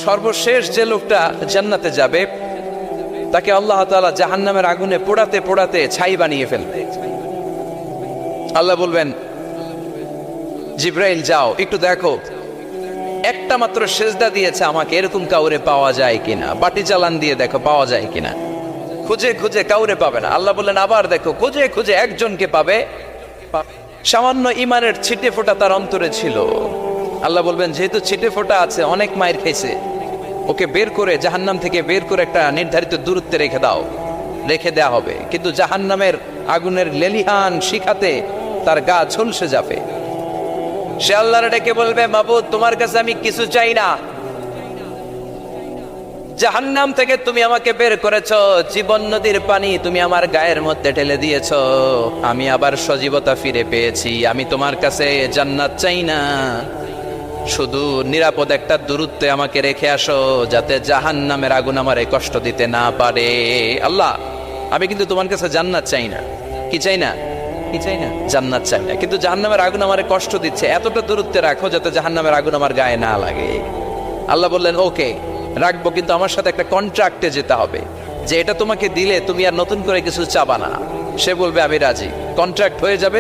সর্বশেষ যে লোকটা জান্নাতে যাবে তাকে আল্লাহ তাআলা জাহান্নামের আগুনে পোড়াতে পোড়াতে ছাই বানিয়ে ফেলবে। আল্লাহ বলবেন, জিব্রাইল যাও একটু দেখো, একটা মাত্র সেজদা দিয়েছে আমাকে, এরকম কাউরে পাওয়া যায় কিনা। বাটি চালান দিয়ে দেখো পাওয়া যায় কিনা। খুঁজে খুঁজে কাউরে পাবে না। আল্লাহ বললেন আবার দেখো, খুঁজে খুঁজে একজনকে পাবে। সামান্য ইমানের ছিটে ফোঁটা তার অন্তরে ছিল। আল্লাহ বলবেন, যেহেতু ছিটে ফোঁটা আছে, অনেক মায়ের খাইছে, ওকে বের করে জাহান্নাম থেকে বের করে একটা নির্ধারিত দূরত্বে রেখে দাও। রেখে দেয়া হবে, কিন্তু জাহান্নামের আগুনের লেলিহান শিখাতে তার গা ঝলসে যাবে। সে আল্লাহর ডেকে বলবে, মাবুদ তোমার কাছে আমি কিছু চাই না। জাহান্নাম থেকে তুমি আমাকে বের করেছো, জীবন নদীর পানি তুমি আমার গায়ের মধ্যে ঢেলে দিয়েছো, আমি আবার সজীবতা ফিরে পেয়েছি। আমি তোমার কাছে জান্নাত চাই না, শুধু নিরাপদ একটা দূরত্বে আমাকে রেখে আসো, যাতে জাহান্নামের আগুন আমারে কষ্ট দিতে না পারে। আল্লাহ, আমি কিন্তু তোমার কাছে জান্নাত চাই না। কি চাই না? কি চাই না? জান্নাত চাই না, কিন্তু জাহান্নামের আগুন আমারে কষ্ট দিচ্ছে, এতটা দূরত্বে রাখো যাতে জাহান্নামের আগুন আমার গায়ে না লাগে। আল্লাহ বললেন, ওকে রাখবো, কিন্তু আমার সাথে একটা কন্ট্রাক্টে যেতে হবে, যে এটা তোমাকে দিলে তুমি আর নতুন করে কিছু চাবা না। সে বলবে, আমি রাজি। কন্ট্রাক্ট হয়ে যাবে।